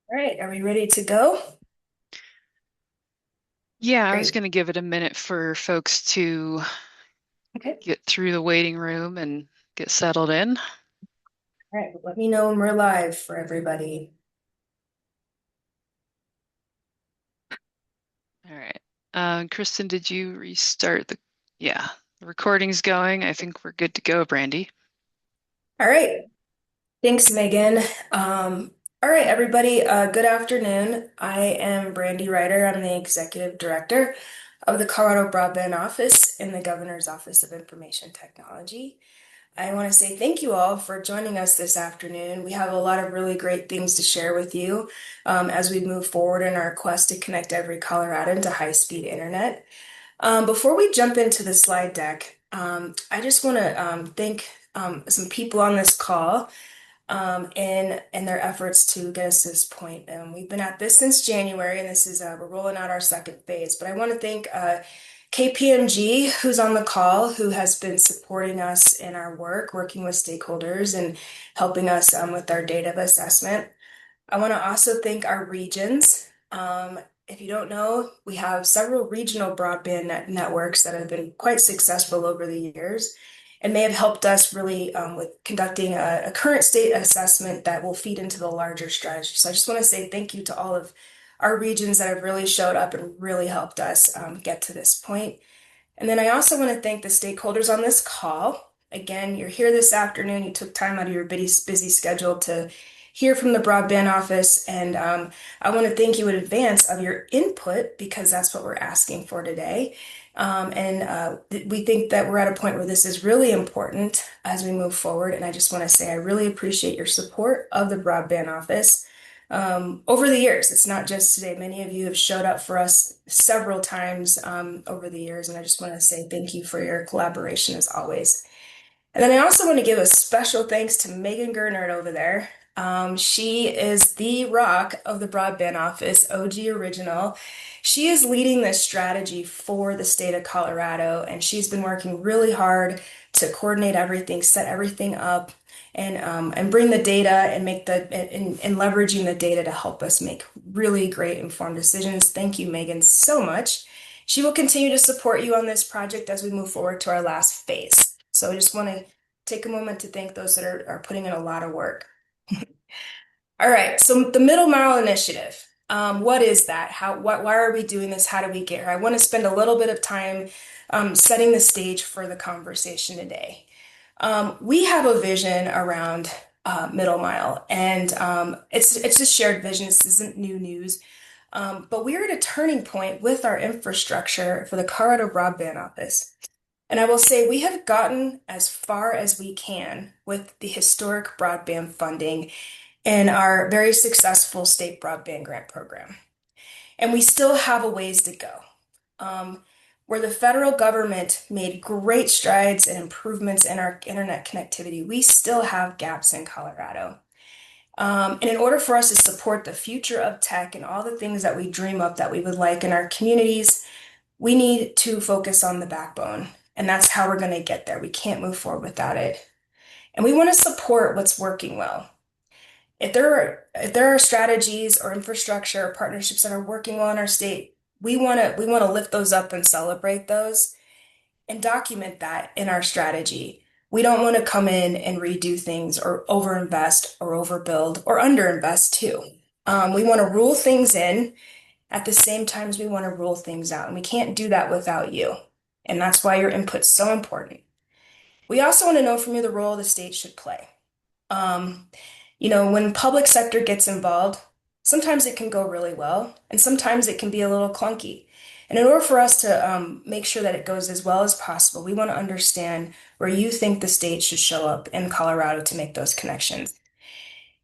All right, are we ready to go? Yeah, I was Great. going to give it a minute for folks to Okay. get through the waiting room and get settled in. All right, let me know when we're live for everybody. All right. Kristen, did you restart the? Yeah, the recording's going. I think we're good to go, Brandy. All right. Thanks, Megan. All right, everybody. Good afternoon. I am Brandy Ryder. I'm the Executive Director of the Colorado Broadband Office in the Governor's Office of Information Technology. I want to say thank you all for joining us this afternoon. We have a lot of really great things to share with you as we move forward in our quest to connect every Coloradan to high-speed internet. Before we jump into the slide deck, I just want to thank some people on this call in their efforts to get us to this point. We've been at this since January, and this is we're rolling out our second phase. But I want to thank KPMG, who's on the call, who has been supporting us in our work, working with stakeholders and helping us with our data assessment. I want to also thank our regions. If you don't know, we have several regional broadband networks that have been quite successful over the years and may have helped us really with conducting a current state assessment that will feed into the larger strategy. So I just want to say thank you to all of our regions that have really showed up and really helped us get to this point. And then I also want to thank the stakeholders on this call. Again, you're here this afternoon. You took time out of your busy schedule to hear from the broadband office. And I want to thank you in advance of your input because that's what we're asking for today. We think that we're at a point where this is really important as we move forward. And I just want to say I really appreciate your support of the broadband office over the years. It's not just today. Many of you have showed up for us several times over the years, and I just want to say thank you for your collaboration as always. And then I also want to give a special thanks to Megan Gernert over there. She is the rock of the broadband office, OG Original. She is leading this strategy for the state of Colorado, and she's been working really hard to coordinate everything, set everything up, and bring the data and make and leveraging the data to help us make really great informed decisions. Thank you, Megan, so much. She will continue to support you on this project as we move forward to our last phase. So I just want to take a moment to thank those that are putting in a lot of work. All right, so the Middle Mile Initiative. What is that? Why are we doing this? How do we get here? I want to spend a little bit of time setting the stage for the conversation today. We have a vision around Middle Mile, and it's a shared vision. This isn't new news. But we are at a turning point with our infrastructure for the Colorado Broadband Office. And I will say we have gotten as far as we can with the historic broadband funding in our very successful state broadband grant program. And we still have a ways to go. Where the federal government made great strides and improvements in our internet connectivity, we still have gaps in Colorado. And in order for us to support the future of tech and all the things that we dream up that we would like in our communities, we need to focus on the backbone. And that's how we're going to get there. We can't move forward without it. And we want to support what's working well. If there are strategies or infrastructure or partnerships that are working well in our state, we want to lift those up and celebrate those and document that in our strategy. We don't want to come in and redo things or overinvest or overbuild or underinvest too. We want to rule things in at the same time as we want to rule things out, and we can't do that without you. And that's why your input's so important. We also want to know from you the role the state should play. Um, when public sector gets involved, sometimes it can go really well, and sometimes it can be a little clunky. And in order for us to make sure that it goes as well as possible, we want to understand where you think the state should show up in Colorado to make those connections.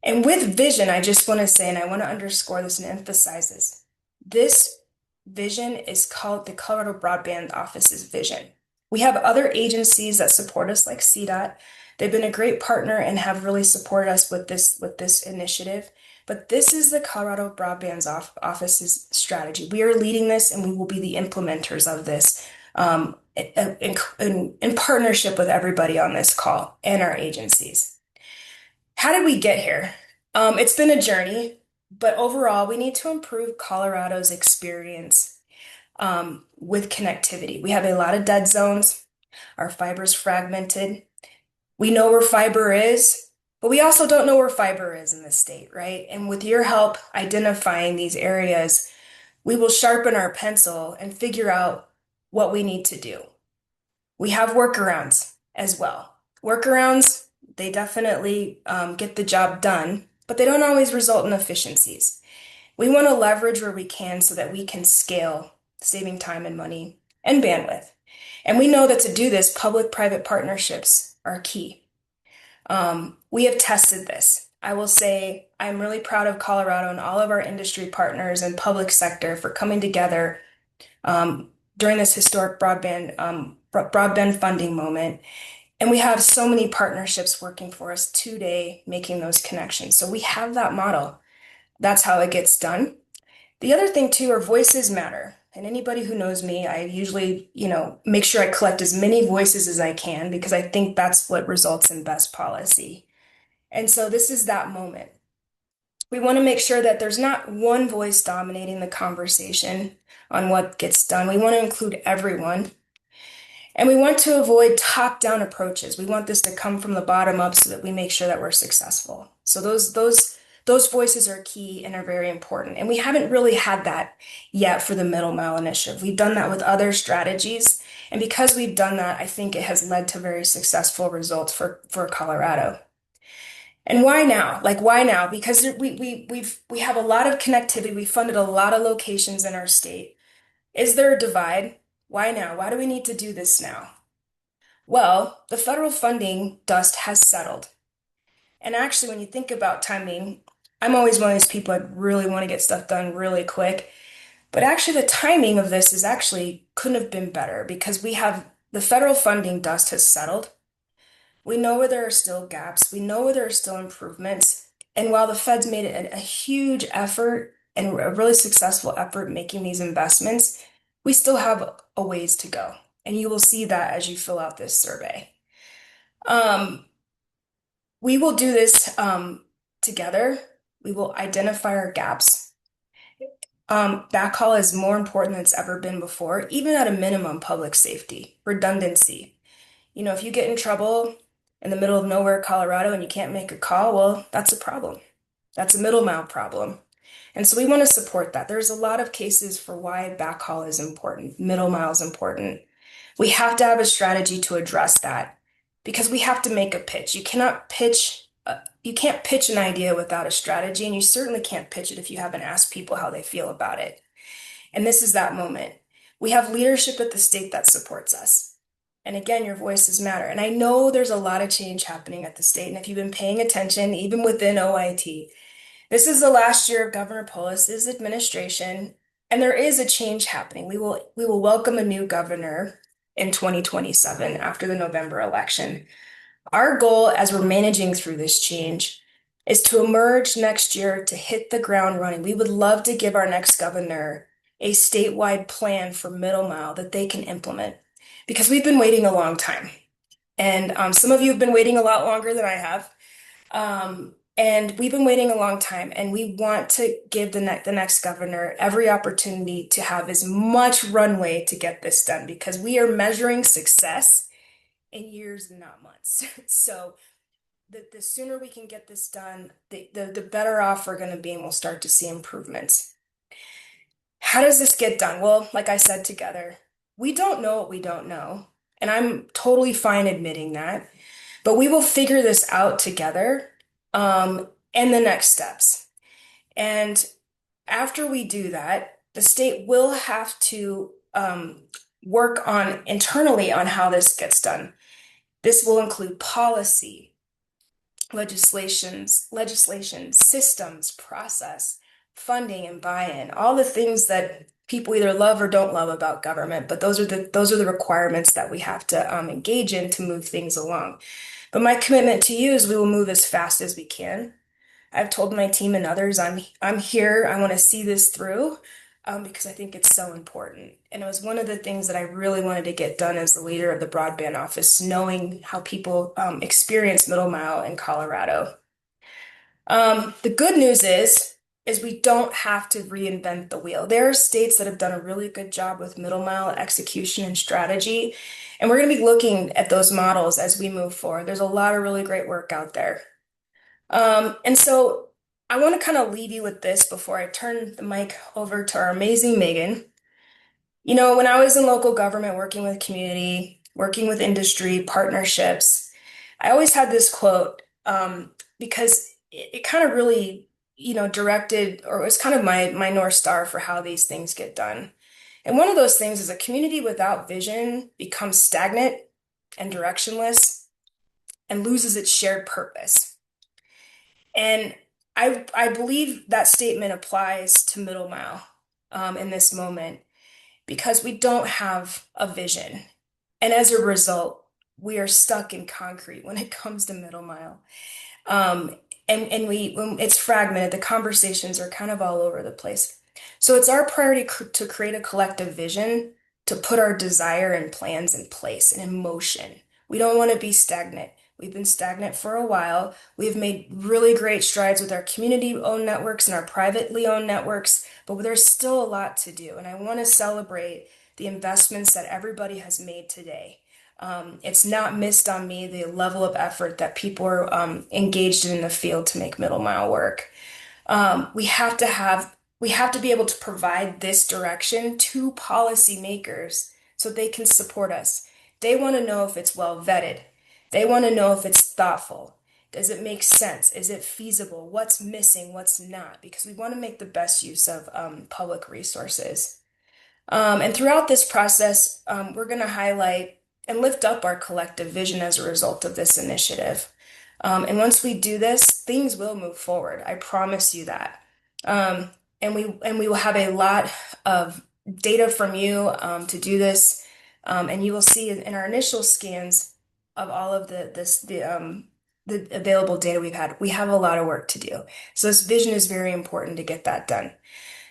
And with vision, I just want to say, and I want to underscore this and emphasize this vision is called the Colorado Broadband Office's vision. We have other agencies that support us, like CDOT. They've been a great partner and have really supported us with this initiative. But this is the Colorado Office's strategy. We are leading this, and we will be the implementers of this in partnership with everybody on this call and our agencies. How did we get here? It's been a journey. But overall, we need to improve Colorado's experience with connectivity. We have a lot of dead zones. Our fiber's fragmented. We know where fiber is, but we also don't know where fiber is in this state, right? And with your help identifying these areas, we will sharpen our pencil and figure out what we need to do. We have workarounds as well. Workarounds, they definitely get the job done, but they don't always result in efficiencies. We want to leverage where we can so that we can scale, saving time and money and bandwidth. And we know that to do this, public-private partnerships are key. We have tested this. I will say I'm really proud of Colorado and all of our industry partners and public sector for coming together during this historic broadband funding moment. And we have so many partnerships working for us today, making those connections. So we have that model. That's how it gets done. The other thing too are voices matter. And anybody who knows me, I usually, make sure I collect as many voices as I can because I think that's what results in best policy. And so this is that moment. We want to make sure that there's not one voice dominating the conversation on what gets done. We want to include everyone. And we want to avoid top-down approaches. We want this to come from the bottom up so that we make sure that we're successful. So those voices are key and are very important. And we haven't really had that yet for the middle mile initiative. We've done that with other strategies. And because we've done that, I think it has led to very successful results for Colorado. And why now? Like why now? Because we have a lot of connectivity. We funded a lot of locations in our state. Is there a divide? Why now? Why do we need to do this now? Well, the federal funding dust has settled. And actually, when you think about timing, I'm always one of these people that really want to get stuff done really quick. But actually, the timing of this is actually couldn't have been better because we have the federal funding dust has settled. We know where there are still gaps. We know where there are still improvements. And while the Fed's made a huge effort and a really successful effort making these investments, we still have a ways to go. And you will see that as you fill out this survey. Um, we will do this together. We will identify our gaps. Backhaul is more important than it's ever been before, even at a minimum, public safety, redundancy. If you get in trouble in the middle of nowhere, Colorado, and you can't make a call, well, that's a problem. That's a middle mile problem. And so we want to support that. There's a lot of cases for why backhaul is important, middle mile is important. We have to have a strategy to address that because we have to make a pitch. You can't pitch an idea without a strategy, and you certainly can't pitch it if you haven't asked people how they feel about it. And this is that moment. We have leadership at the state that supports us. And again, your voices matter. And I know there's a lot of change happening at the state. And if you've been paying attention, even within OIT, this is the last year of Governor Polis's administration, and there is a change happening. We will welcome a new governor in 2027 after the November election. Our goal as we're managing through this change is to emerge next year to hit the ground running. We would love to give our next governor a statewide plan for middle mile that they can implement because we've been waiting a long time. And some of you have been waiting a lot longer than I have. And we've been waiting a long time, and we want to give the next governor every opportunity to have as much runway to get this done because we are measuring success in years and not months. So the sooner we can get this done, the better off we're going to be, and we'll start to see improvements. How does this get done? Well, like I said, together, we don't know what we don't know, and I'm totally fine admitting that, but we will figure this out together, and the next steps. And after we do that, the state will have to work on internally on how this gets done. This will include policy, legislation, systems, process, funding, and buy-in, all the things that people either love or don't love about government, but those are the requirements that we have to engage in to move things along. But my commitment to you is we will move as fast as we can. I've told my team and others I'm here. I want to see this through because I think it's so important. And it was one of the things that I really wanted to get done as the leader of the broadband office, knowing how people experience middle mile in Colorado. The good news is is we don't have to reinvent the wheel. There are states that have done a really good job with middle mile execution and strategy, and we're going to be looking at those models as we move forward. There's a lot of really great work out there. And so I want to kind of leave you with this before I turn the mic over to our amazing Megan. You know, when I was in local government, working with community, working with industry, partnerships, I always had this quote because it kind of really, directed or was kind of my North Star for how these things get done. And one of those things is a community without vision becomes stagnant and directionless and loses its shared purpose. And I believe that statement applies to middle mile in this moment because we don't have a vision. And as a result, we are stuck in concrete when it comes to middle mile. Um, and when it's fragmented, the conversations are kind of all over the place. So it's our priority to create a collective vision, to put our desire and plans in place and in motion. We don't want to be stagnant. We've been stagnant for a while. We've made really great strides with our community-owned networks and our privately owned networks, but there's still a lot to do. And I want to celebrate the investments that everybody has made today. It's not missed on me the level of effort that people are engaged in the field to make middle mile work. We have to be able to provide this direction to policymakers so they can support us. They want to know if it's well vetted. They want to know if it's thoughtful. Does it make sense? Is it feasible? What's missing? What's not? Because we want to make the best use of public resources. And throughout this process, we're going to highlight and lift up our collective vision as a result of this initiative. And once we do this, things will move forward. I promise you that. Um, and we will have a lot of data from you to do this. And you will see in our initial scans of all of the available data we've had, we have a lot of work to do. So this vision is very important to get that done.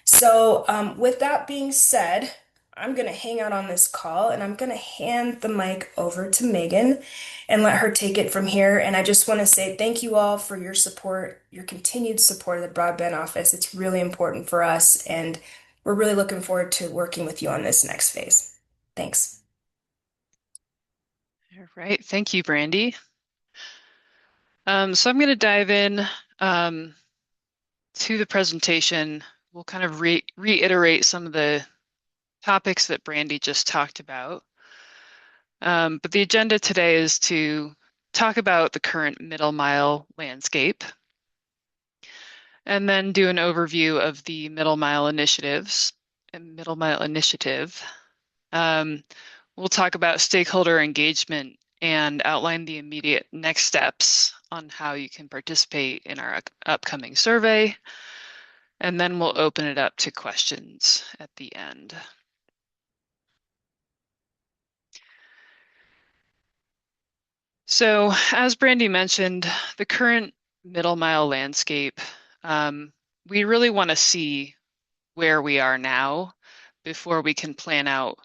So, with that being said, I'm going to hang out on this call and I'm going to hand the mic over to Megan and let her take it from here. And I just want to say thank you all for your support, your continued support of the Broadband Office. It's really important for us, and we're really looking forward to working with you on this next phase. Thanks. All right. Thank you, Brandy. So I'm going to dive in to the presentation. We'll kind of reiterate some of the topics that Brandy just talked about. But the agenda today is to talk about the current middle mile landscape and then do an overview of the middle mile initiatives and middle mile initiative. Um, we'll talk about stakeholder engagement and outline the immediate next steps on how you can participate in our upcoming survey. And then we'll open it up to questions at the end. So as Brandy mentioned, the current middle mile landscape, we really want to see where we are now before we can plan out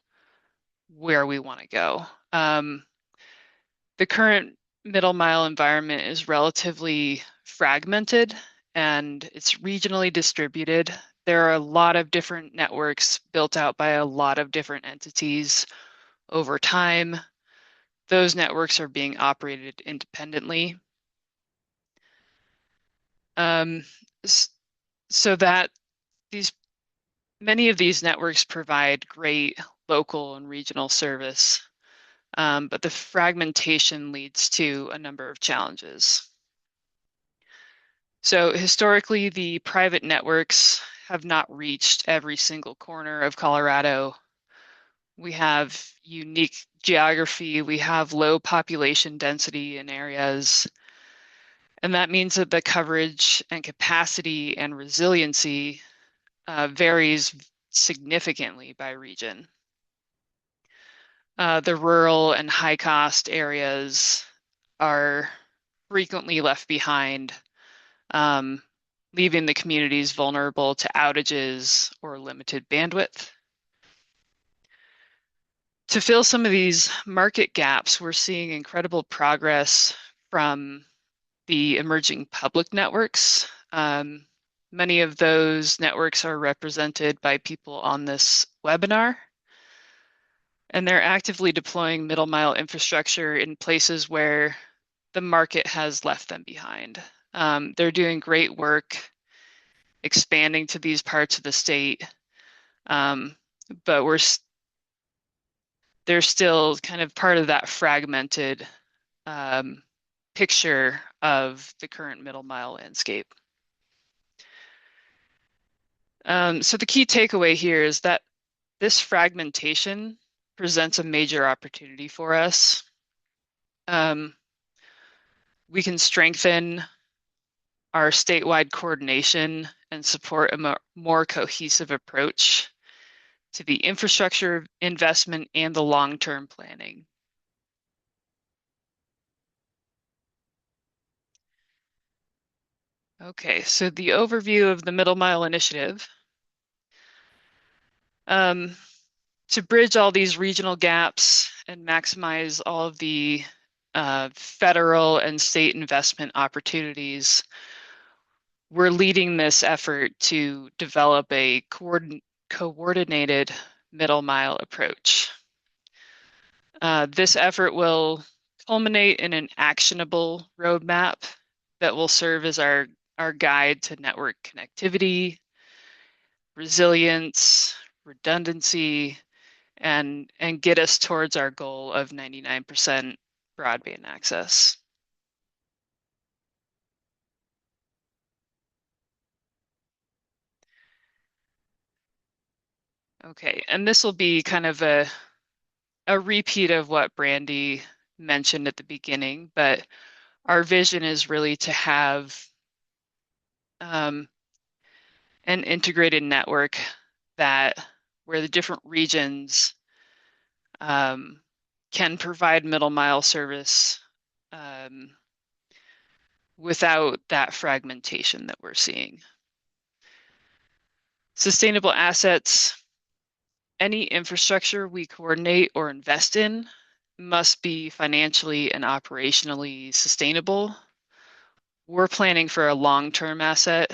where we want to go. The current middle mile environment is relatively fragmented and it's regionally distributed. There are a lot of different networks built out by a lot of different entities over time. Those networks are being operated independently. Um, so that these many of these networks provide great local and regional service, but the fragmentation leads to a number of challenges. So historically, the private networks have not reached every single corner of Colorado. We have unique geography, we have low population density in areas, and that means that the coverage and capacity and resiliency varies significantly by region. The rural and high cost areas are frequently left behind, um, leaving the communities vulnerable to outages or limited bandwidth. To fill some of these market gaps, we're seeing incredible progress from the emerging public networks. Many of those networks are represented by people on this webinar, and they're actively deploying middle mile infrastructure in places where the market has left them behind. They're doing great work expanding to these parts of the state, um, but they're still kind of part of that fragmented um, picture of the current middle mile landscape. So the key takeaway here is that this fragmentation presents a major opportunity for us. Um, we can strengthen our statewide coordination and support a more cohesive approach to the infrastructure investment and the long-term planning. Okay, so the overview of the Middle Mile Initiative. Um, to bridge all these regional gaps and maximize all of the federal and state investment opportunities, we're leading this effort to develop a coordinated middle mile approach. This effort will culminate in an actionable roadmap that will serve as our guide to network connectivity, resilience, redundancy, and get us towards our goal of 99% broadband access. Okay, and this will be kind of a repeat of what Brandy mentioned at the beginning, but our vision is really to have um, an integrated network that where the different regions um, can provide middle mile service um, without that fragmentation that we're seeing. Sustainable assets, any infrastructure we coordinate or invest in must be financially and operationally sustainable. We're planning for a long-term asset.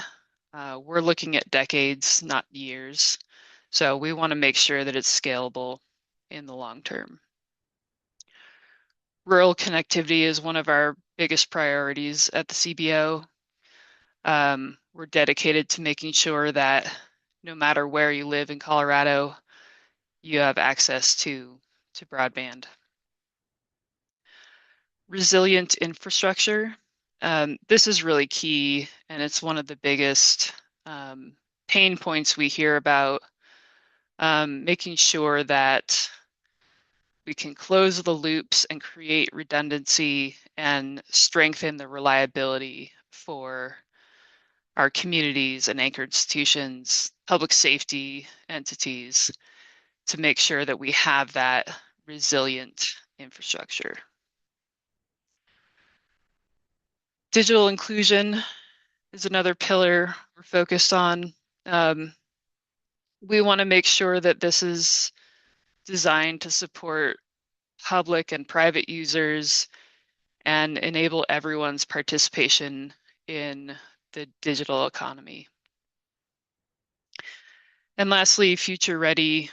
We're looking at decades, not years. So we want to make sure that it's scalable in the long term. Rural connectivity is one of our biggest priorities at the CBO. We're dedicated to making sure that no matter where you live in Colorado, you have access to broadband. Resilient infrastructure. This is really key, and it's one of the biggest pain points we hear about, making sure that we can close the loops and create redundancy and strengthen the reliability for our communities and anchor institutions, public safety entities, to make sure that we have that resilient infrastructure. Digital inclusion is another pillar we're focused on. Um, we want to make sure that this is designed to support public and private users and enable everyone's participation in the digital economy. And lastly, future ready,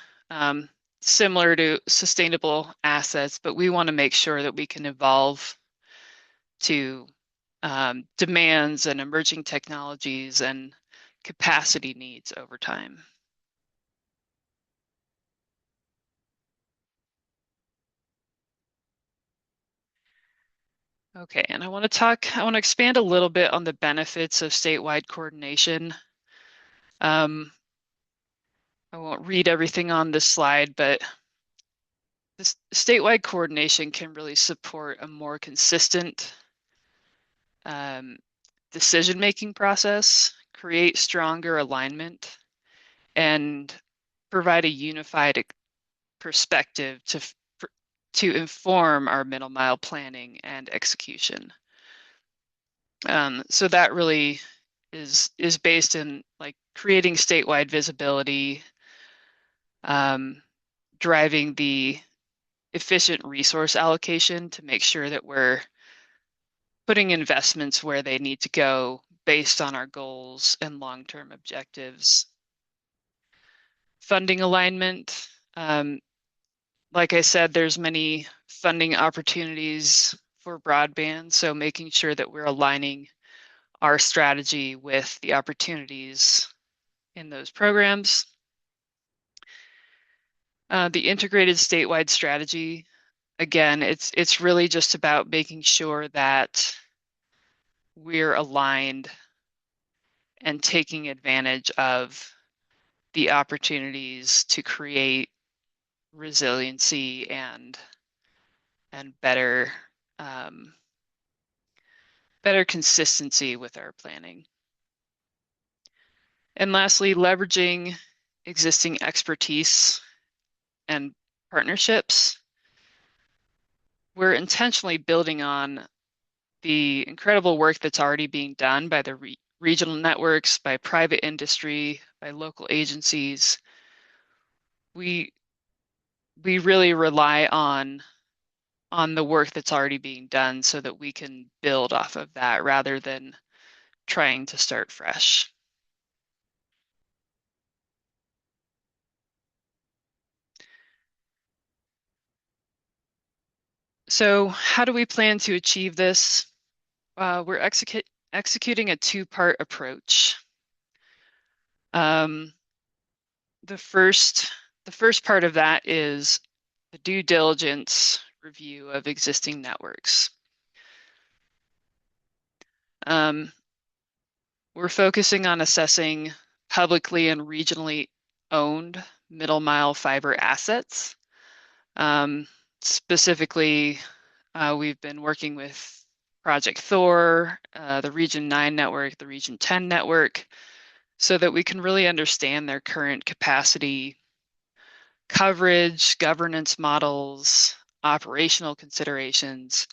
similar to sustainable assets, but we want to make sure that we can evolve to demands and emerging technologies and capacity needs over time. Okay, and I want to expand a little bit on the benefits of statewide coordination. Um, I won't read everything on this slide, but this statewide coordination can really support a more consistent um, decision-making process, create stronger alignment, and provide a unified perspective to inform our middle mile planning and execution. So that really is based in like creating statewide visibility, um, driving the efficient resource allocation to make sure that we're putting investments where they need to go based on our goals and long-term objectives. Funding alignment. Like I said, there's many funding opportunities for broadband, so making sure that we're aligning our strategy with the opportunities in those programs. The integrated statewide strategy, again, it's really just about making sure that we're aligned and taking advantage of the opportunities to create resiliency and um, better consistency with our planning. And lastly, leveraging existing expertise and partnerships. We're intentionally building on the incredible work that's already being done by the regional networks, by private industry, by local agencies. We we really rely on the work that's already being done so that we can build off of that rather than trying to start fresh. So how do we plan to achieve this? We're executing a two-part approach. Um, the first the first part of that is the due diligence review of existing networks. Um, we're focusing on assessing publicly and regionally owned middle mile fiber assets. Um, specifically, we've been working with Project Thor, the Region 9 network, the Region 10 network, so that we can really understand their current capacity, coverage, governance models, operational considerations.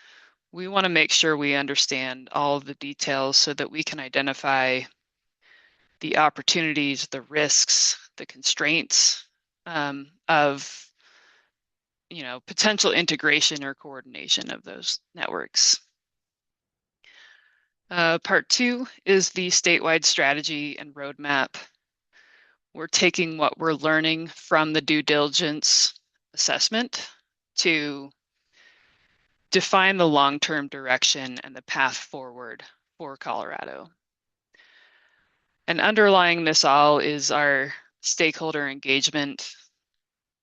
We want to make sure we understand all of the details so that we can identify the opportunities, the risks, the constraints of potential integration or coordination of those networks. Part two is the statewide strategy and roadmap. We're taking what we're learning from the due diligence assessment to define the long-term direction and the path forward for Colorado. And underlying this all is our stakeholder engagement.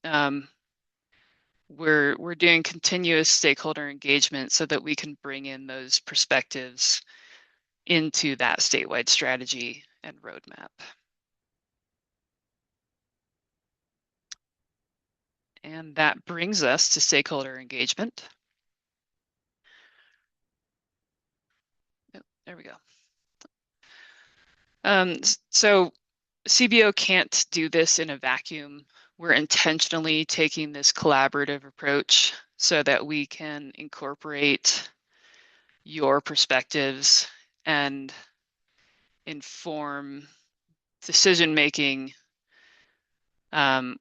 Um, we're doing continuous stakeholder engagement so that we can bring in those perspectives into that statewide strategy and roadmap. And that brings us to stakeholder engagement. Oh, there we go. So CBO can't do this in a vacuum. We're intentionally taking this collaborative approach so that we can incorporate your perspectives and inform decision making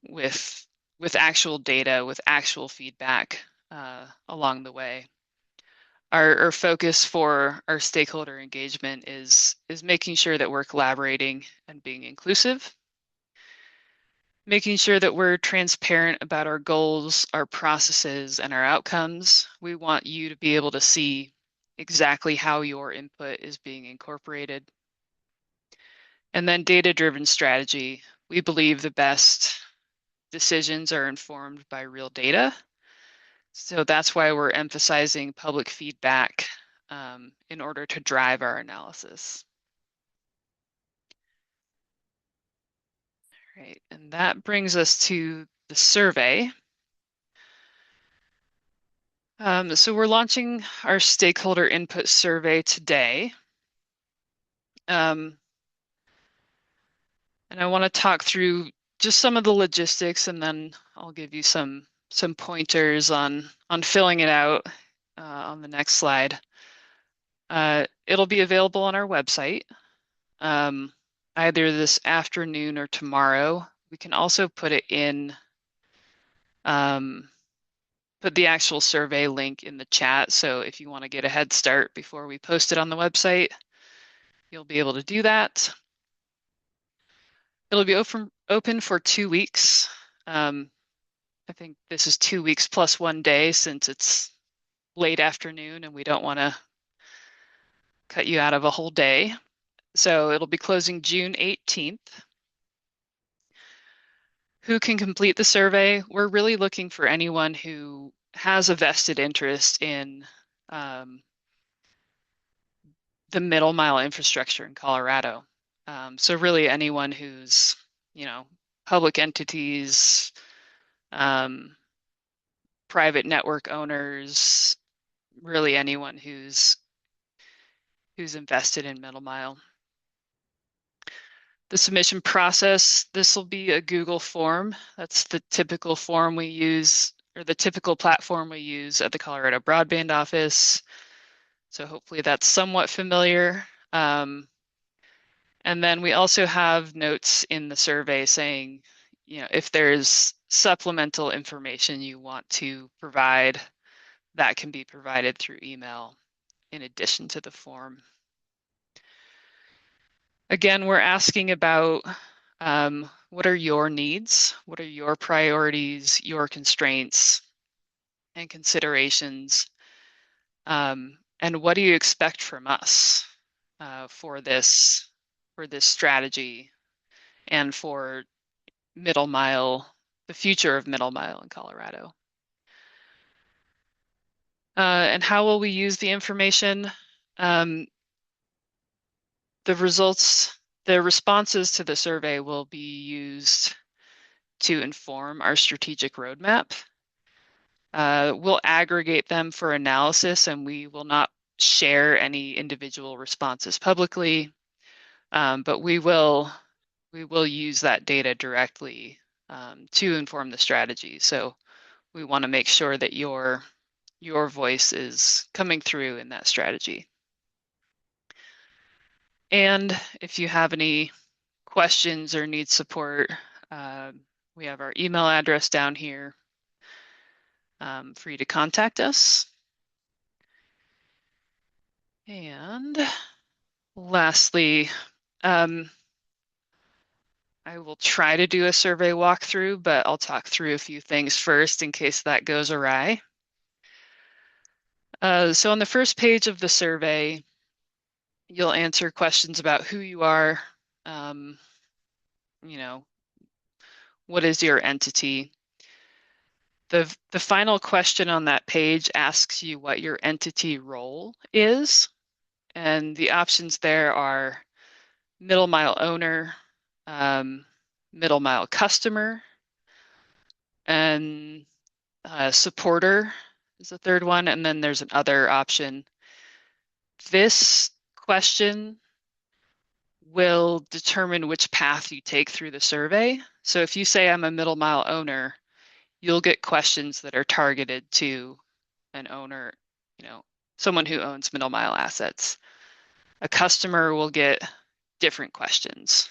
with actual data, with actual feedback along the way. Our focus for our stakeholder engagement is making sure that we're collaborating and being inclusive, making sure that we're transparent about our goals, our processes, and our outcomes. We want you to be able to see exactly how your input is being incorporated. And then data-driven strategy. We believe the best decisions are informed by real data. So that's why we're emphasizing public feedback in order to drive our analysis. All right, and that brings us to the survey. So we're launching our stakeholder input survey today. And I want to talk through just some of the logistics, and then I'll give you some pointers on filling it out on the next slide. It'll be available on our website either this afternoon or tomorrow. We can also put it in, put the actual survey link in the chat. So if you want to get a head start before we post it on the website, you'll be able to do that. It'll be open for 2 weeks. Um, I think this is 2 weeks plus one day since it's late afternoon and we don't want to cut you out of a whole day. So it'll be closing June 18th. Who can complete the survey? We're really looking for anyone who has a vested interest in um, the middle mile infrastructure in Colorado. So really anyone who's, you know, public entities, um, private network owners, really anyone who's invested in middle mile. The submission process, this will be a Google form. That's the typical form we use, or the typical platform we use at the Colorado Broadband office. So hopefully that's somewhat familiar. And then we also have notes in the survey saying, you know, if there's supplemental information you want to provide, that can be provided through email in addition to the form. Again, we're asking about what are your needs? What are your priorities, your constraints and considerations? And what do you expect from us for this strategy and for middle mile, the future of middle mile in Colorado? And how will we use the information? Um, the results, the responses to the survey will be used to inform our strategic roadmap. We'll aggregate them for analysis and we will not share any individual responses publicly, but we will use that data directly to inform the strategy. So we want to make sure that your voice is coming through in that strategy. And if you have any questions or need support, we have our email address down here for you to contact us. And lastly, I will try to do a survey walkthrough, but I'll talk through a few things first in case that goes awry. So on the first page of the survey, you'll answer questions about who you are, um, you know, what is your entity. The final question on that page asks you what your entity role is, and the options there are middle mile owner, um, middle mile customer, and supporter is the third one, and then there's an other option. This question will determine which path you take through the survey. So if you say I'm a middle mile owner, you'll get questions that are targeted to an owner, you know, someone who owns middle mile assets. A customer will get different questions.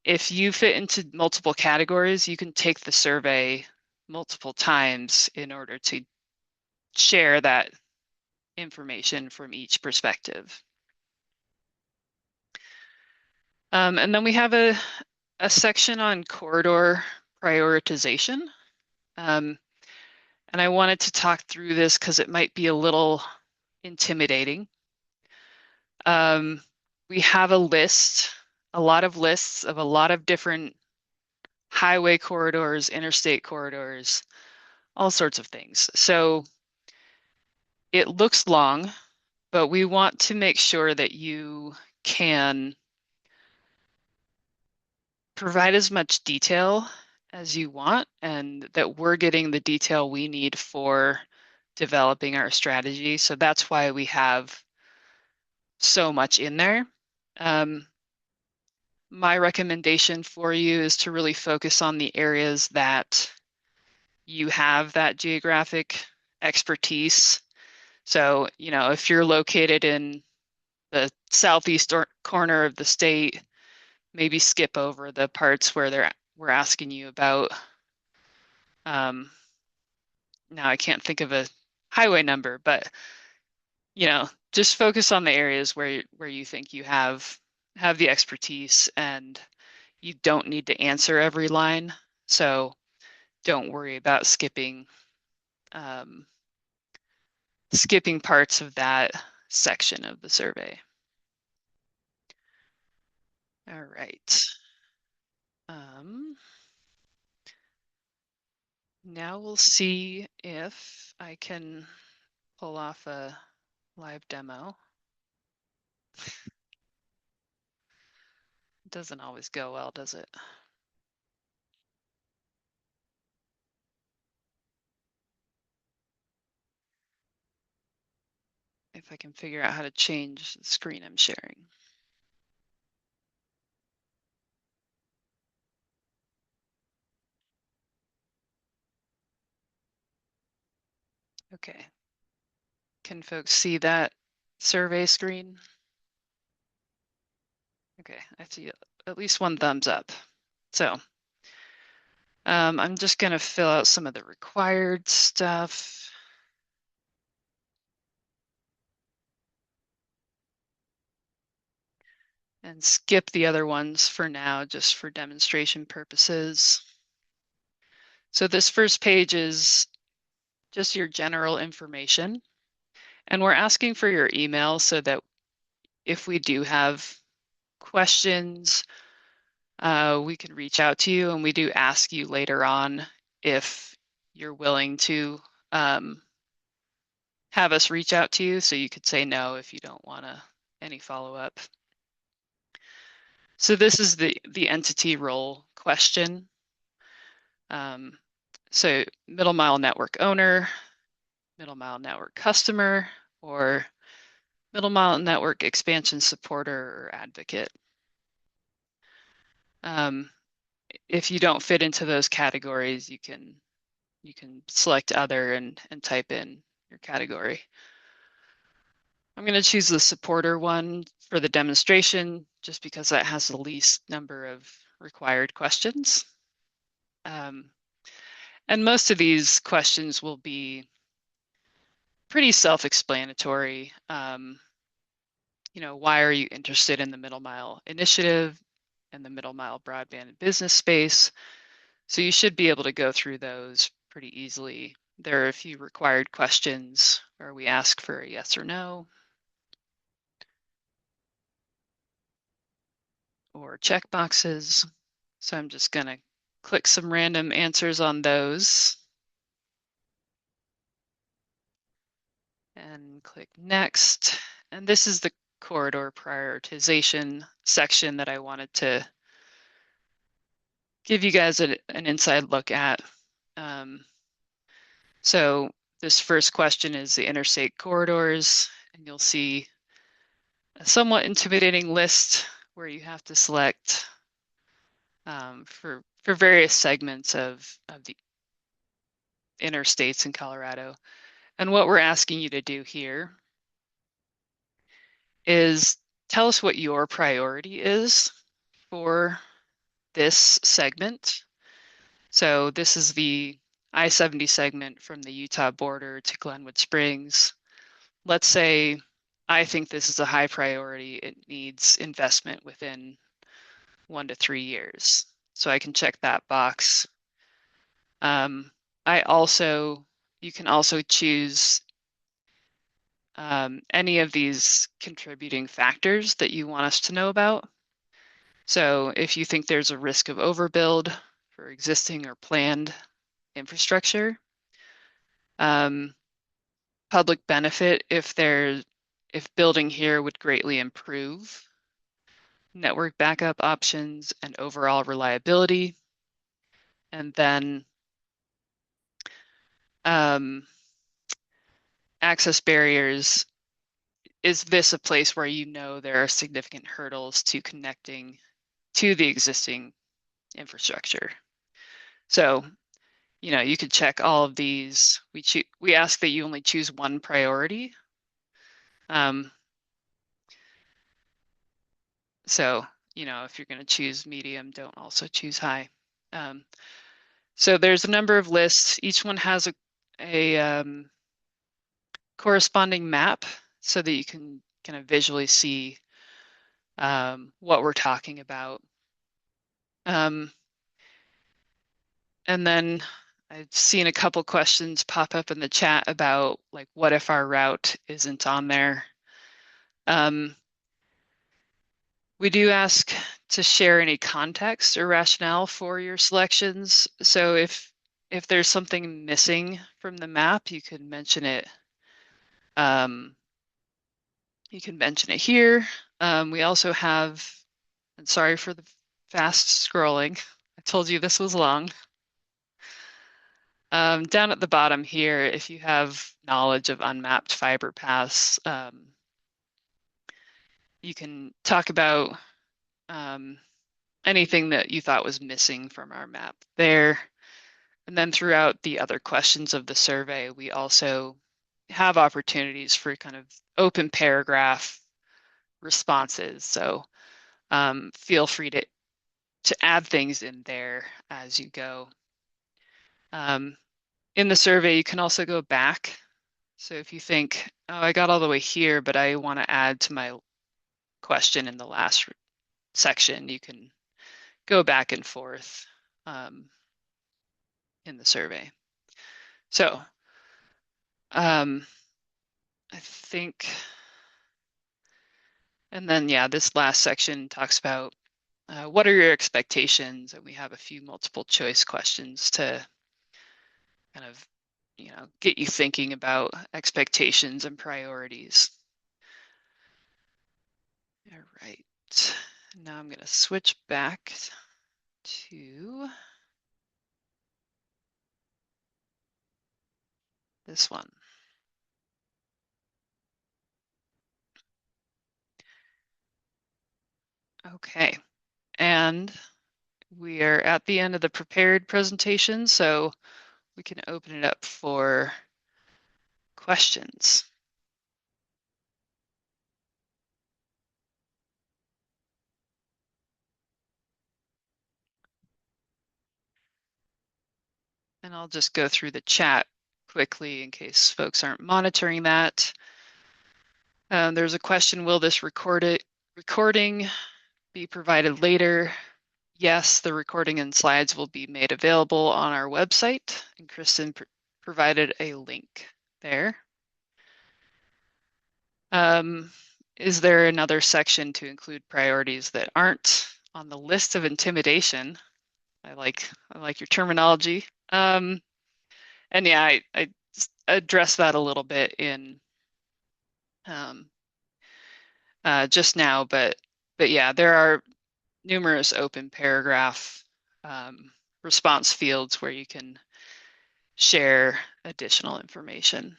If you fit into multiple categories, you can take the survey multiple times in order to share that information from each perspective. And then we have a section on corridor prioritization. And I wanted to talk through this because it might be a little intimidating. We have a lot of lists of a lot of different highway corridors, interstate corridors, all sorts of things. So it looks long, but we want to make sure that you can provide as much detail as you want and that we're getting the detail we need for developing our strategy. So that's why we have so much in there. My recommendation for you is to really focus on the areas that you have that geographic expertise. So, you know, if you're located in the southeast corner of the state, maybe skip over the parts where we're asking you about. Now I can't think of a highway number, but you know, just focus on the areas where you think you have the expertise and you don't need to answer every line. So don't worry about um, skipping parts of that section of the survey. All right. Um, Now we'll see if I can pull off a live demo. It doesn't always go well, does it? If I can figure out how to change the screen I'm sharing. Okay. Can folks see that survey screen? Okay, I see at least one thumbs up. So I'm just going to fill out some of the required stuff. And skip the other ones for now, just for demonstration purposes. So this first page is just your general information. And we're asking for your email so that if we do have questions, we can reach out to you. And we do ask you later on if you're willing to have us reach out to you. So you could say no if you don't want any follow-up. So this is the entity role question. So middle mile network owner, middle mile network customer, or middle mile network expansion supporter or advocate. Um, if you don't fit into those categories, you can select other and type in your category. I'm going to choose the supporter one for the demonstration just because that has the least number of required questions. Um, and most of these questions will be pretty self-explanatory. Why are you interested in the middle mile initiative and the middle mile broadband business space? So you should be able to go through those pretty easily. There are a few required questions where we ask for a yes or no or check boxes. So I'm just going to click some random answers on those and click next. And this is the corridor prioritization section that I wanted to give you guys an inside look at. So this first question is the interstate corridors, and you'll see a somewhat intimidating list where you have to select for various segments of the interstates in Colorado. And what we're asking you to do here is tell us what your priority is for this segment. So this is the I-70 segment from the Utah border to Glenwood Springs. Let's say I think this is a high priority. It needs investment within 1 to 3 years. So I can check that box. Um, you can also choose any of these contributing factors that you want us to know about. So if you think there's a risk of overbuild for existing or planned infrastructure, um, public benefit if building here would greatly improve network backup options and overall reliability, and then um, access barriers. Is this a place where you know there are significant hurdles to connecting to the existing infrastructure? So, you could check all of these. We ask that you only choose one priority. Um, so, if you're going to choose medium, don't also choose high. So there's a number of lists. Each one has a corresponding map. so that you can kind of visually see what we're talking about. Um, and then I've seen a couple questions pop up in the chat about like, what if our route isn't on there? Um, we do ask to share any context or rationale for your selections. So if there's something missing from the map, you can mention it. You can mention it here. We also have, and sorry for the fast scrolling. I told you this was long. Down at the bottom here, if you have knowledge of unmapped fiber paths, you can talk about um, anything that you thought was missing from our map there. And then throughout the other questions of the survey, we also have opportunities for kind of open paragraph responses. So feel free to add things in there as you go. Um, in the survey, you can also go back. So if you think, oh, I got all the way here, but I want to add to my question in the last section, you can go back and forth in the survey. So I think, and then yeah, this last section talks about what are your expectations? And we have a few multiple choice questions to kind of, get you thinking about expectations and priorities. All right. Now I'm going to switch back to this one. Okay. And we are at the end of the prepared presentation, so we can open it up for questions. And I'll just go through the chat quickly in case folks aren't monitoring that. There's a question, will this recording be provided later? Yes, the recording and slides will be made available on our website, and Kristen provided a link there. Is there another section to include priorities that aren't on the list of intimidation? I like your terminology. And yeah, I addressed that a little bit in um, just now, but yeah, there are numerous open paragraph response fields where you can share additional information.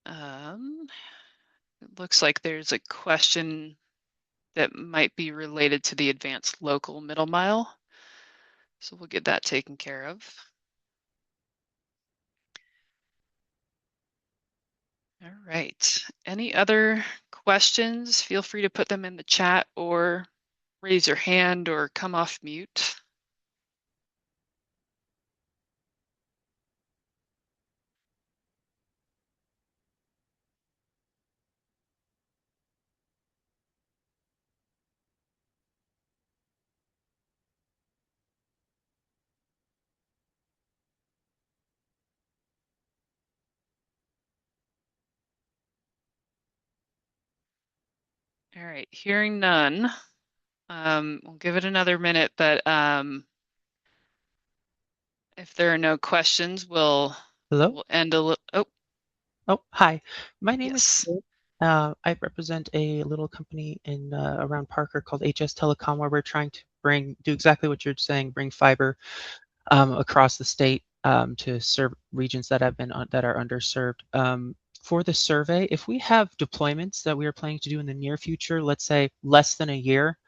It looks like there's a question that might be related to the advanced local middle mile. So we'll get that taken care of. All right. Any other questions? Feel free to put them in the chat or raise your hand or come off mute. All right, hearing none. We'll give it another minute, but if there are no questions, we'll Hello? we'll end a little. Oh, Oh, hi. My name is yes. Kate. I represent a little company in around Parker called HS Telecom, where we're trying to do exactly what you're saying, bring fiber across the state to serve regions that that are underserved. For the survey, if we have deployments that we are planning to do in the near future, let's say less than a year,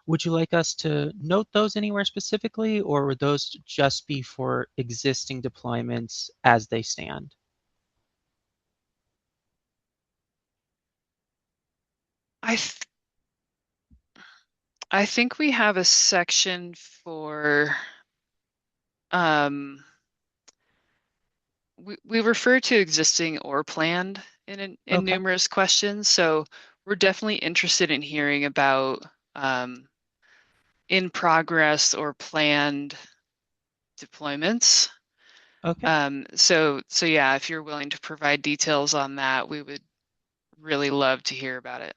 would you like us to note those anywhere specifically, or would those just be for existing deployments as they stand? I th I think we have a section for um we refer to existing or planned in Okay. numerous questions, so we're definitely interested in hearing about in progress or planned deployments. Okay. So yeah, if you're willing to provide details on that, we would really love to hear about it.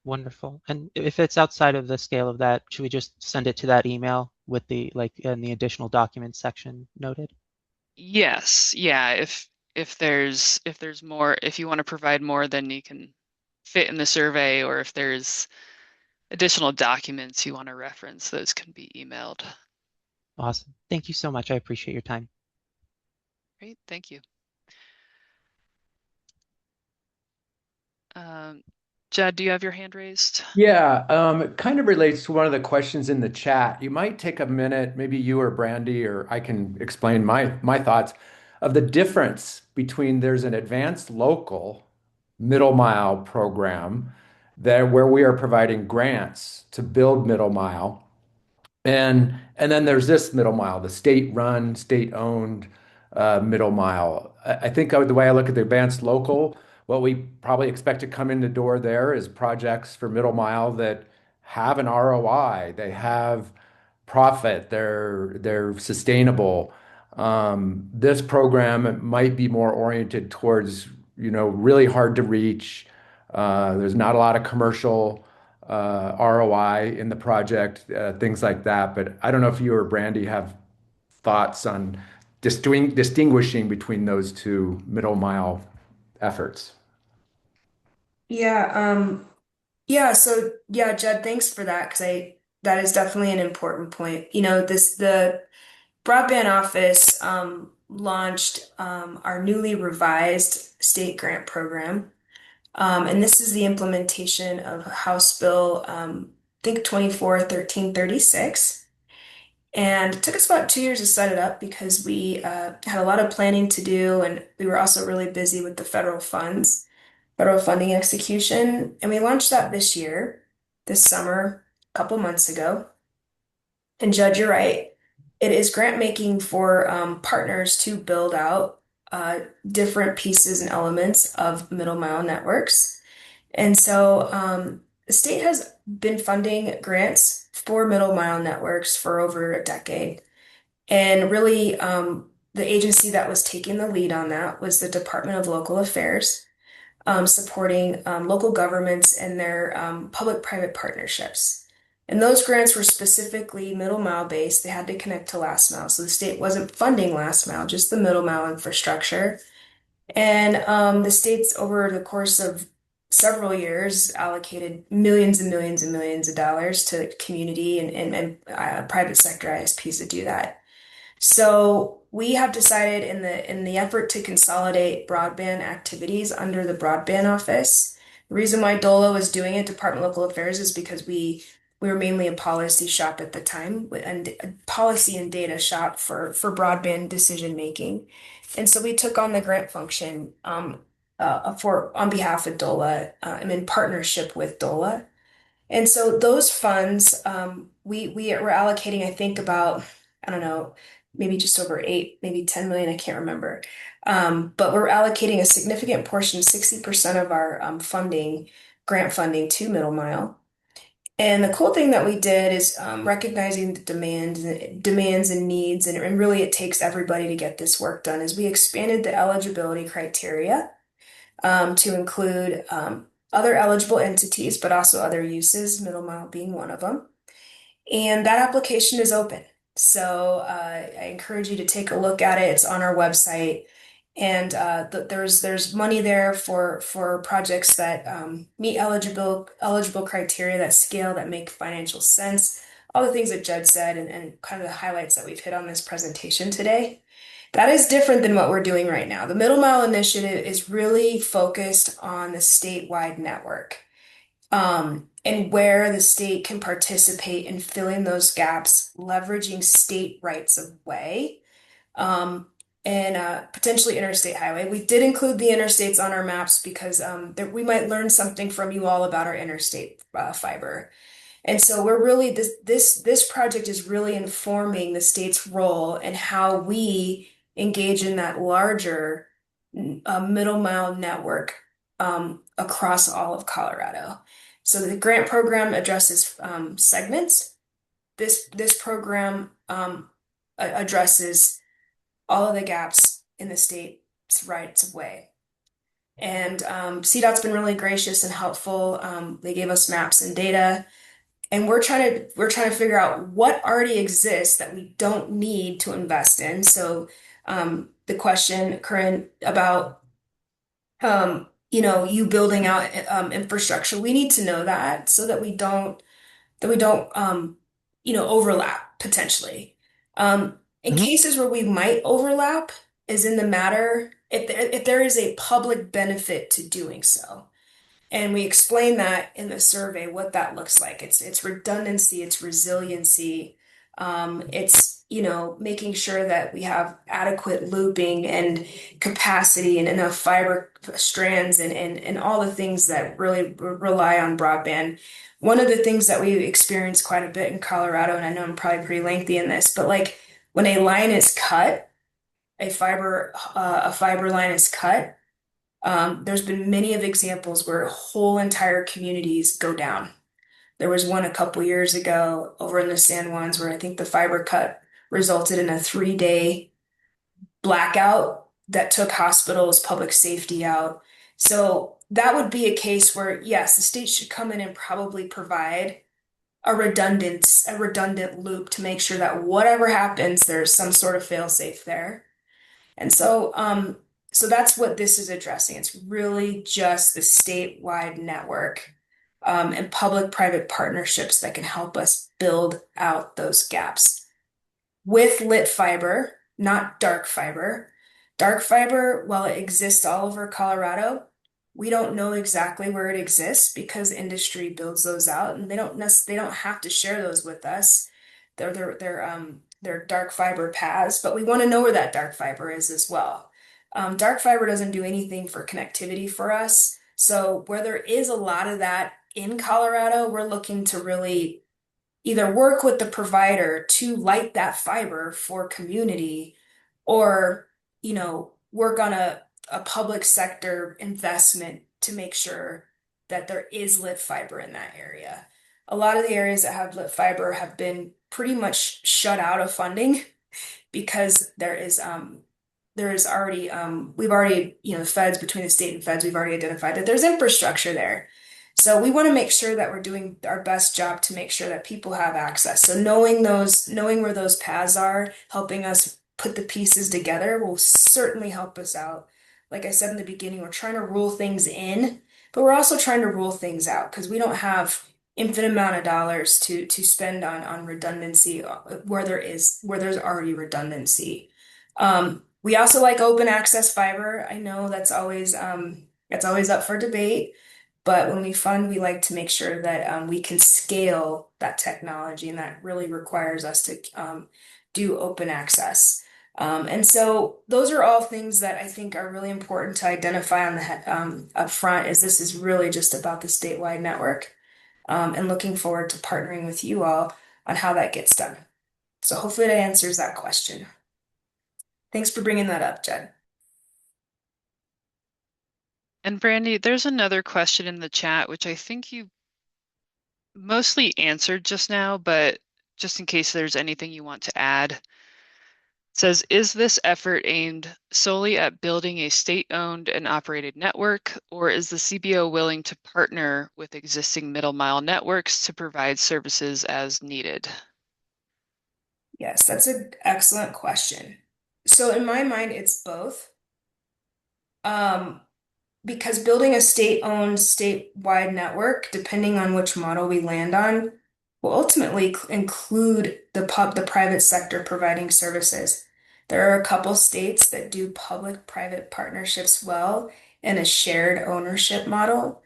Wonderful. And if it's outside of the scale of that, should we just send it to that email with the like in the additional documents section noted? Yes, yeah, if there's more, if you want to provide more than you can fit in the survey, or if there's additional documents you want to reference, those can be emailed. Awesome. Thank you so much. I appreciate your time. Great, thank you. Um, Jed, do you have your hand raised? Yeah, it kind of relates to one of the questions in the chat. You might take a minute, maybe you or Brandy, or I can explain my thoughts of the difference between there's an advanced local middle mile program that where we are providing grants to build middle mile. And then there's this middle mile, the state-run, state-owned middle mile. I think the way I look at the advanced local, what we probably expect to come in the door there is projects for middle mile that have an ROI, they have profit, they're sustainable. This program might be more oriented towards, really hard to reach. There's not a lot of commercial ROI in the project, things like that. But I don't know if you or Brandy have thoughts on distinguishing between those two middle mile efforts. Yeah, yeah, so yeah, Jed, thanks for that because I that is definitely an important point. The broadband office launched our newly revised state grant program. And this is the implementation of House Bill I think 24 1336. And it took us about 2 years to set it up because we had a lot of planning to do, and we were also really busy with the federal funding execution. And we launched that this summer, a couple months ago. And Judge, you're right. It is grant making for partners to build out different pieces and elements of middle mile networks. And so the state has been funding grants for middle mile networks for over a decade. And really, the agency that was taking the lead on that was the Department of Local Affairs, supporting local governments and their public-private partnerships. And those grants were specifically middle mile based. They had to connect to last mile. So the state wasn't funding last mile, just the middle mile infrastructure. And the states, over the course of several years, allocated millions and millions and millions of dollars to community and private sector ISPs to do that. So we have decided in the effort to consolidate broadband activities under the broadband office. The reason why DOLA was doing it, Department of Local Affairs, is because we were mainly a policy shop at the time and a policy and data shop for broadband decision making. And so we took on the grant function for on behalf of DOLA and in partnership with DOLA. And so those funds, we were allocating, I think about, I don't know, maybe just over 8, maybe 10 million, I can't remember. But we're allocating a significant portion, 60% of our grant funding to Middle Mile. And the cool thing that we did is recognizing the demands and needs, and really it takes everybody to get this work done, is we expanded the eligibility criteria to include other eligible entities, but also other uses, Middle Mile being one of them. And that application is open. So I encourage you to take a look at it. It's on our website. And there's money there for projects that meet eligible criteria, that scale, that make financial sense. All the things that Jed said and kind of the highlights that we've hit on this presentation today. That is different than what we're doing right now. The Middle Mile Initiative is really focused on the statewide network, and where the state can participate in filling those gaps, leveraging state rights of way, and potentially interstate highway. We did include the interstates on our maps because we might learn something from you all about our interstate fiber. And so we're really this project is really informing the state's role and how we engage in that larger middle mile network across all of Colorado. So the grant program addresses segments. This program addresses all of the gaps in the state's rights of way. And CDOT's been really gracious and helpful. They gave us maps and data, and we're trying to figure out what already exists that we don't need to invest in. So the question, Corinne, about you building out infrastructure, we need to know that so that we don't overlap potentially. In Mhm. cases where we might overlap is in the matter if there is a public benefit to doing so. And we explain that in the survey, what that looks like. It's redundancy, it's resiliency, it's making sure that we have adequate looping and capacity and enough fiber strands and all the things that really rely on broadband. One of the things that we experience quite a bit in Colorado, and I know I'm probably pretty lengthy in this, but like when a line is cut, a fiber line is cut, there's been many of examples where whole entire communities go down. There was one a couple years ago over in the San Juans where I think the fiber cut resulted in a 3-day blackout that took hospitals, public safety out. So that would be a case where, yes, the state should come in and probably provide a redundant loop to make sure that whatever happens, there's some sort of fail-safe there. And so that's what this is addressing. It's really just the statewide network and public-private partnerships that can help us build out those gaps with lit fiber, not dark fiber. Dark fiber, while it exists all over Colorado, we don't know exactly where it exists because industry builds those out, and they don't have to share those with us. They're dark fiber paths, but we want to know where that dark fiber is as well. Dark fiber doesn't do anything for connectivity for us. So where there is a lot of that in Colorado, we're looking to really either work with the provider to light that fiber for community or, work on a public sector investment to make sure that there is lit fiber in that area. A lot of the areas that have lit fiber have been pretty much shut out of funding because there is already we've already, the feds between the state and feds, we've already identified that there's infrastructure there. So we want to make sure that we're doing our best job to make sure that people have access. So knowing where those paths are, helping us put the pieces together will certainly help us out. Like I said in the beginning, we're trying to rule things in, but we're also trying to rule things out because we don't have infinite amount of dollars to spend on redundancy where there's already redundancy. We also like open access fiber. I know that's always up for debate. But when we fund, we like to make sure that we can scale that technology, and that really requires us to do open access. And so those are all things that I think are really important to identify on the up front, is this is really just about the statewide network, and looking forward to partnering with you all on how that gets done. So hopefully that answers that question. Thanks for bringing that up, Jed. And Brandy, there's another question in the chat, which I think you mostly answered just now, but just in case there's anything you want to add. It says, is this effort aimed solely at building a state-owned and operated network, or is the CBO willing to partner with existing middle mile networks to provide services as needed? Yes, that's an excellent question. So in my mind, it's both. Um, because building a state-owned, statewide network, depending on which model we land on, will ultimately include the private sector providing services. There are a couple states that do public-private partnerships well in a shared ownership model,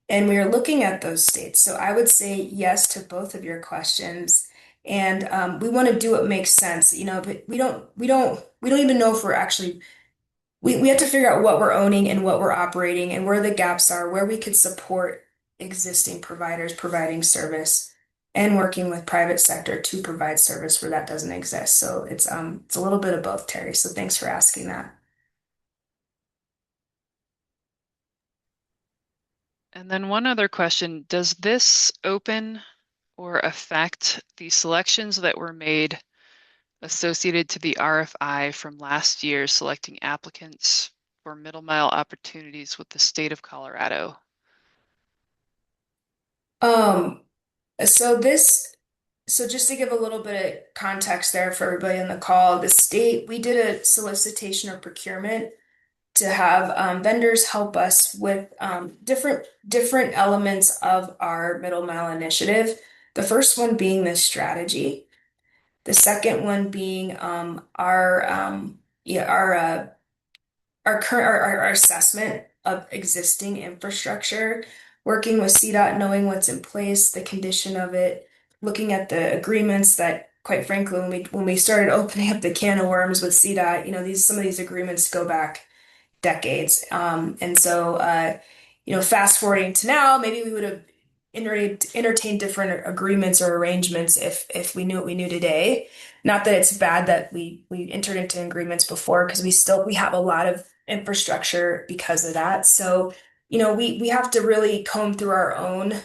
and we are looking at those states. So I would say yes to both of your questions. And we want to do what makes sense, but we don't even know if we're actually we have to figure out what we're owning and what we're operating and where the gaps are, where we could support existing providers providing service. and working with private sector to provide service where that doesn't exist. So it's a little bit of both, Terry. So thanks for asking that. And then one other question, does this open or affect the selections that were made associated to the RFI from last year selecting applicants for middle mile opportunities with the state of Colorado? Um, so this, so just to give a little bit of context there for everybody on the call, the state, we did a solicitation or procurement to have vendors help us with different elements of our middle mile initiative. The first one being the strategy. The second one being our assessment of existing infrastructure, working with CDOT, knowing what's in place, the condition of it, looking at the agreements that, quite frankly, when we started opening up the can of worms with CDOT, some of these agreements go back decades. Fast forwarding to now, maybe we would have entertained different agreements or arrangements if we knew what we knew today. Not that it's bad that we entered into agreements before, because we have a lot of infrastructure because of that. So, we have to really comb through our own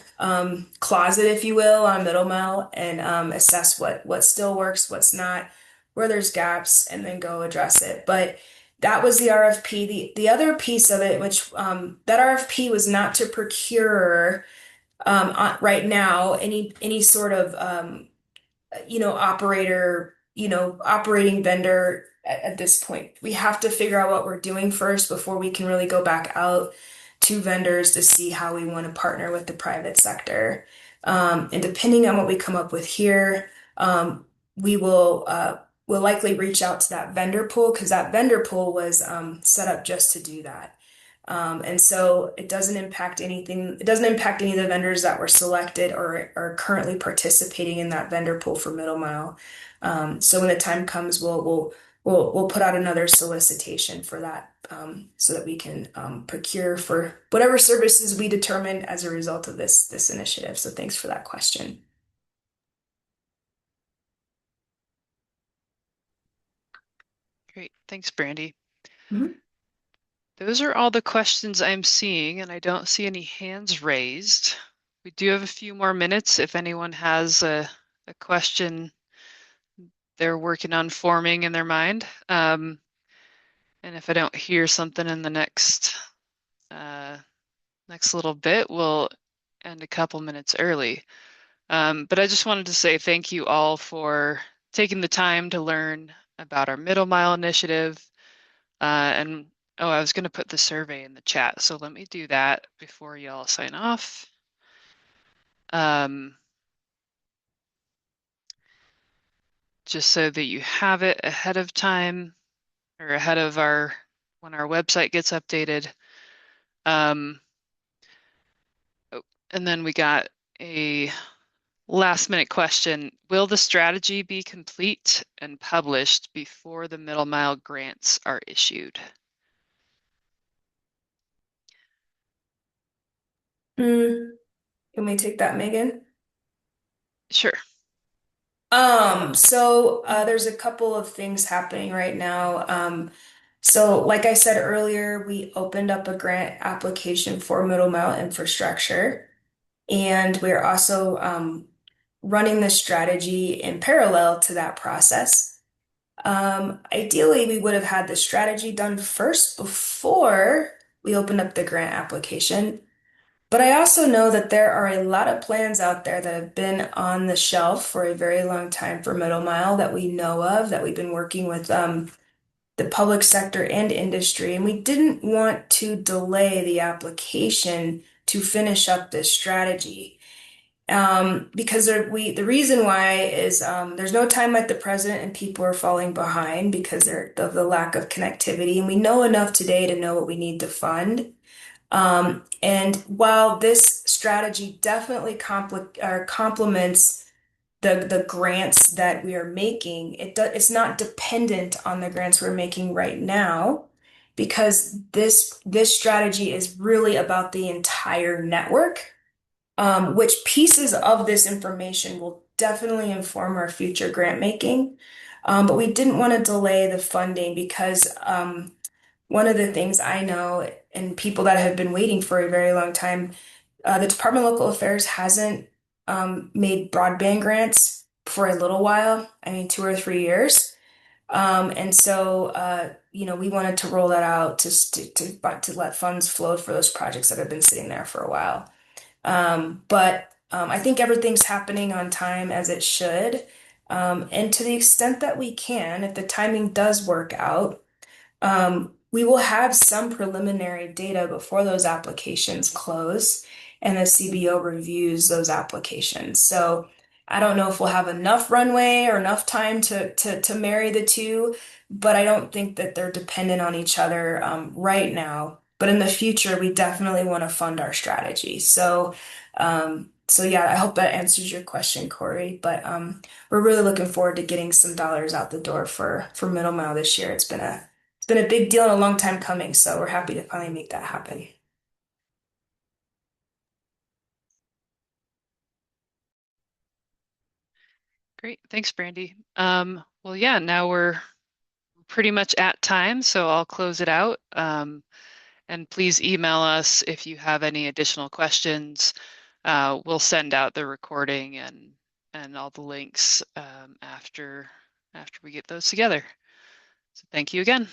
closet, if you will, on middle mile and assess what still works, what's not, where there's gaps, and then go address it. But that was the RFP. The other piece of it, which that RFP was not to procure right now any sort of operating vendor at this point. We have to figure out what we're doing first before we can really go back out to vendors to see how we want to partner with the private sector. And depending on what we come up with here, we will likely reach out to that vendor pool, because that vendor pool was set up just to do that. And so it doesn't impact anything. It doesn't impact any of the vendors that were selected or are currently participating in that vendor pool for middle mile. So when the time comes, we'll put out another solicitation for that, so that we can procure for whatever services we determine as a result of this initiative. So thanks for that question. Great, thanks, Brandy. Mhm. Those are all the questions I'm seeing, and I don't see any hands raised. We do have a few more minutes if anyone has a question they're working on forming in their mind. And if I don't hear something in the next little bit, we'll end a couple minutes early. But I just wanted to say thank you all for taking the time to learn about our middle mile initiative. And oh, I was going to put the survey in the chat, so let me do that before y'all sign off. Just so that you have it ahead of time, or ahead of when our website gets updated. Oh, and then we got a last minute question. Will the strategy be complete and published before the middle mile grants are issued? Can we take that, Megan? Sure. There's a couple of things happening right now. So like I said earlier, we opened up a grant application for middle mile infrastructure, and we're also running the strategy in parallel to that process. Ideally, we would have had the strategy done first before we opened up the grant application. But I also know that there are a lot of plans out there that have been on the shelf for a very long time for middle mile that we know of, that we've been working with the public sector and industry. And we didn't want to delay the application to finish up this strategy. Because the reason why is there's no time like the present, and people are falling behind because of the lack of connectivity. And we know enough today to know what we need to fund. And while this strategy definitely complements the grants that we are making, it's not dependent on the grants we're making right now, because this strategy is really about the entire network. which pieces of this information will definitely inform our future grant making. But we didn't want to delay the funding because one of the things I know and people that have been waiting for a very long time, the Department of Local Affairs hasn't made broadband grants for a little while. I mean, 2 or 3 years. And so, we wanted to roll that out to let funds flow for those projects that have been sitting there for a while. But I think everything's happening on time as it should. And to the extent that we can, if the timing does work out, we will have some preliminary data before those applications close and the CBO reviews those applications. So I don't know if we'll have enough runway or enough time to marry the two, but I don't think that they're dependent on each other right now. But in the future, we definitely want to fund our strategy. So yeah, I hope that answers your question, Corey. But we're really looking forward to getting some dollars out the door for Middle Mile this year. It's been a big deal and a long time coming, so we're happy to finally make that happen. Great. Thanks, Brandy. Well, yeah, now we're pretty much at time, so I'll close it out. And please email us if you have any additional questions. We'll send out the recording and all the links after we get those together. So thank you again.